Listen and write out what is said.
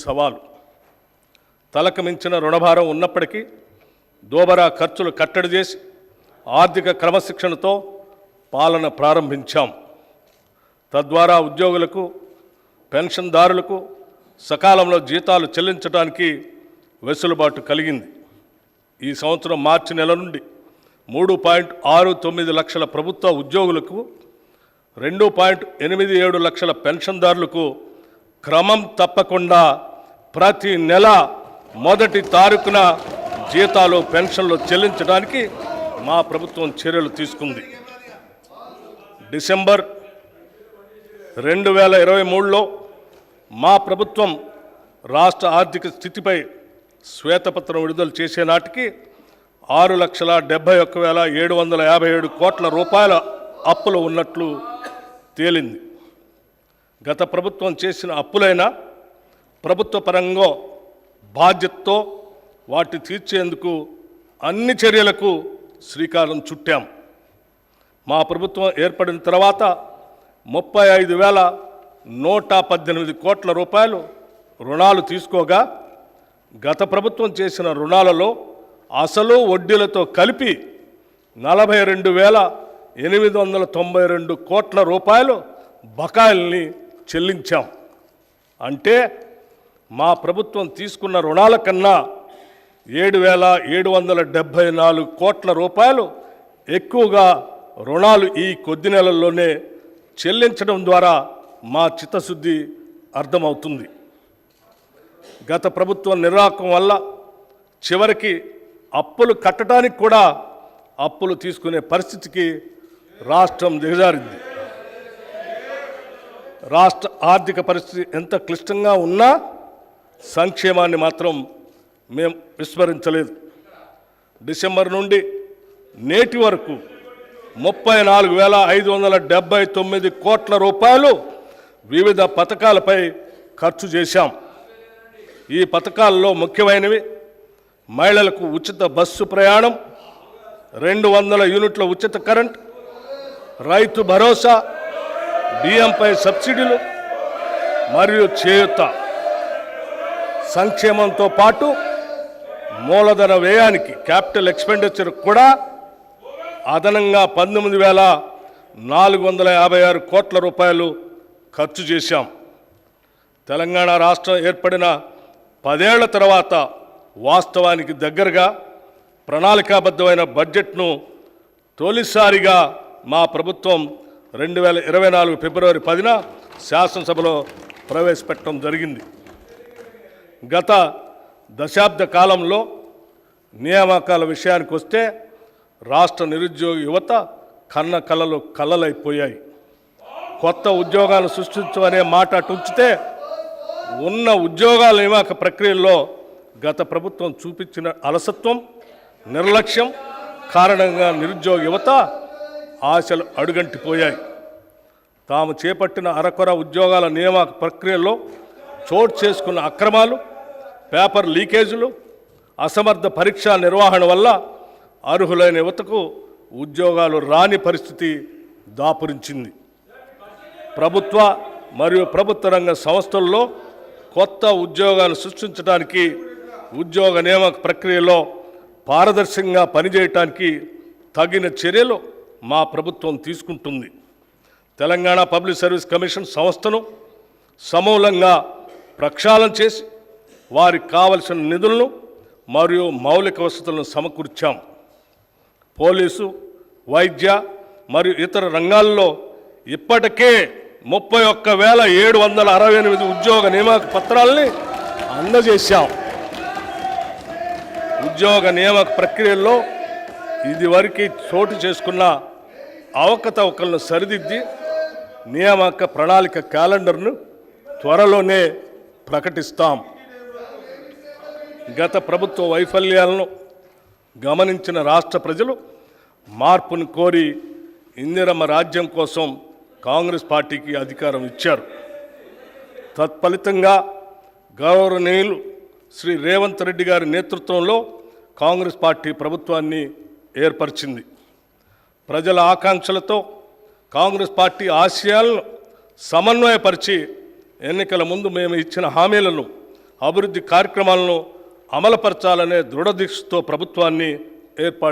సవాలు. తలకు మించిన రుణభారం ఉన్నప్పటికీ దోబరా ఖర్చులు కట్టడి చేసి ఆర్థిక క్రమశిక్షణతో పాలన ప్రారంభించాం. తద్వారా ఉద్యోగులకు, పెన్షన్దారులకు సకాలంలో జీతాలు చెల్లించడానికి వెసులుబాటు కలిగింది. ఈ సంవత్సరం మార్చి నెల నుండి 3.69 లక్షల ప్రభుత్వ ఉద్యోగులకు, 2.87 లక్షల పెన్షన్దారులకు క్రమం తప్పకుండా ప్రతి నెల మొదటి తారీఖున జీతాలు, పెన్షన్లు చెల్లించడానికి మా ప్రభుత్వం చర్యలు తీసుకుంది. డిసెంబర్ 2023లో మా ప్రభుత్వం రాష్ట్ర ఆర్థిక స్థితిపై శ్వేతపత్రం విడుదల చేసే నాటికి 6,71,757 కోట్ల రూపాయల అప్పులు ఉన్నట్లు తేలింది. గత ప్రభుత్వం చేసిన అప్పులైనా ప్రభుత్వ పరంగా బాధ్యతతో వాటి తీర్చేందుకు అన్ని చర్యలకు శ్రీకారం చుట్టాం. మా ప్రభుత్వం ఏర్పడిన తర్వాత 35,118 కోట్ల రూపాయలు రుణాలు తీసుకోగా, గత ప్రభుత్వం చేసిన రుణాలలో అసలు వడ్డీలతో కలిపి 42,892 కోట్ల రూపాయలు బకాయిల్ని చెల్లించాం. అంటే మా ప్రభుత్వం తీసుకున్న రుణాల కన్నా 7,774 కోట్ల రూపాయలు ఎక్కువగా రుణాలు ఈ కొద్ది నెలల్లోనే చెల్లించడం ద్వారా మా చిత్తశుద్ధి అర్థమవుతుంది. గత ప్రభుత్వం నిర్వాహకం వల్ల చివరికి అప్పులు కట్టడానికి కూడా అప్పులు తీసుకునే పరిస్థితికి రాష్ట్రం దిగజారింది. రాష్ట్ర ఆర్థిక పరిస్థితి ఎంత క్లిష్టంగా ఉన్నా సంక్షేమాన్ని మాత్రం మేము విస్మరించలేదు. డిసెంబర్ నుండి నేటి వరకు 34,579 కోట్ల రూపాయలు వివిధ పథకాలపై ఖర్చు చేశాం. ఈ పథకాల్లో ముఖ్యమైనవి మహిళలకు ఉచిత బస్సు ప్రయాణం, 200 యూనిట్ల ఉచిత కరెంట్, రైతు భరోసా, బియ్యంపై సబ్సిడీలు మరియు చేయూత. సంక్షేమంతో పాటు మూలధన వ్యయానికి, క్యాపిటల్ ఎక్స్పెండిచర్ కూడా అదనంగా 19,456 కోట్ల రూపాయలు ఖర్చు చేశాం. తెలంగాణ రాష్ట్రం ఏర్పడిన 10 ఏళ్ల తర్వాత వాస్తవానికి దగ్గరగా ప్రణాళికాబద్ధమైన బడ్జెట్ను తొలిసారిగా మా ప్రభుత్వం 2024 ఫిబ్రవరి 10న శాసనసభలో ప్రవేశపెట్టడం జరిగింది. గత దశాబ్ద కాలంలో నియామకాల విషయానికి వస్తే రాష్ట్ర నిరుద్యోగ యువత కన్న కలలు కలలైపోయాయి. కొత్త ఉద్యోగాలు సృష్టించమనే మాట ఉంచితే ఉన్న ఉద్యోగాల నియామక ప్రక్రియల్లో గత ప్రభుత్వం చూపించిన అలసత్వం, నిర్లక్ష్యం కారణంగా నిరుద్యోగ యువత ఆశలు అడుగంటిపోయాయి. తాము చేపట్టిన అరకొర ఉద్యోగాల నియామక ప్రక్రియలో చోటు చేసుకున్న అక్రమాలు, పేపర్ లీకేజీలు, అసమర్థ పరీక్షా నిర్వహణ వల్ల అర్హులైన యువతకు ఉద్యోగాలు రాని పరిస్థితి దాపురించింది. ప్రభుత్వ మరియు ప్రభుత్వ రంగ సంస్థల్లో కొత్త ఉద్యోగాలు సృష్టించడానికి, ఉద్యోగ నియామక ప్రక్రియలో పారదర్శకంగా పనిచేయటానికి తగిన చర్యలు మా ప్రభుత్వం తీసుకుంటుంది. తెలంగాణ పబ్లిక్ సర్వీస్ కమిషన్ సంస్థను సమూలంగా ప్రక్షాళన చేసి వారికి కావలసిన నిధులను మరియు మౌలిక వసతులను సమకూర్చాం. పోలీసు, వైద్య మరియు ఇతర రంగాల్లో ఇప్పటికే 31,768 ఉద్యోగ నియామక పత్రాలని అందజేశాం. ఉద్యోగ నియామక ప్రక్రియల్లో ఇదివరకు చోటు చేసుకున్న అవకతవకలను సరిదిద్ది నియామక ప్రణాళిక క్యాలెండర్ను త్వరలోనే ప్రకటిస్తాం. గత ప్రభుత్వ వైఫల్యాలను గమనించిన రాష్ట్ర ప్రజలు మార్పును కోరి ఇందిరమ్మ రాజ్యం కోసం కాంగ్రెస్ పార్టీకి అధికారం ఇచ్చారు. తత్ఫలితంగా గౌరవనీయులు శ్రీ రేవంత్ రెడ్డి గారి నేతృత్వంలో కాంగ్రెస్ పార్టీ ప్రభుత్వాన్ని ఏర్పరిచింది. ప్రజల ఆకాంక్షలతో కాంగ్రెస్ పార్టీ ఆశయాలను సమన్వయపరిచి ఎన్నికల ముందు మేము ఇచ్చిన హామీలను అభివృద్ధి కార్యక్రమాలను అమలుపరచాలనే దృఢదీక్షతో ప్రభుత్వాన్ని ఏర్పాటు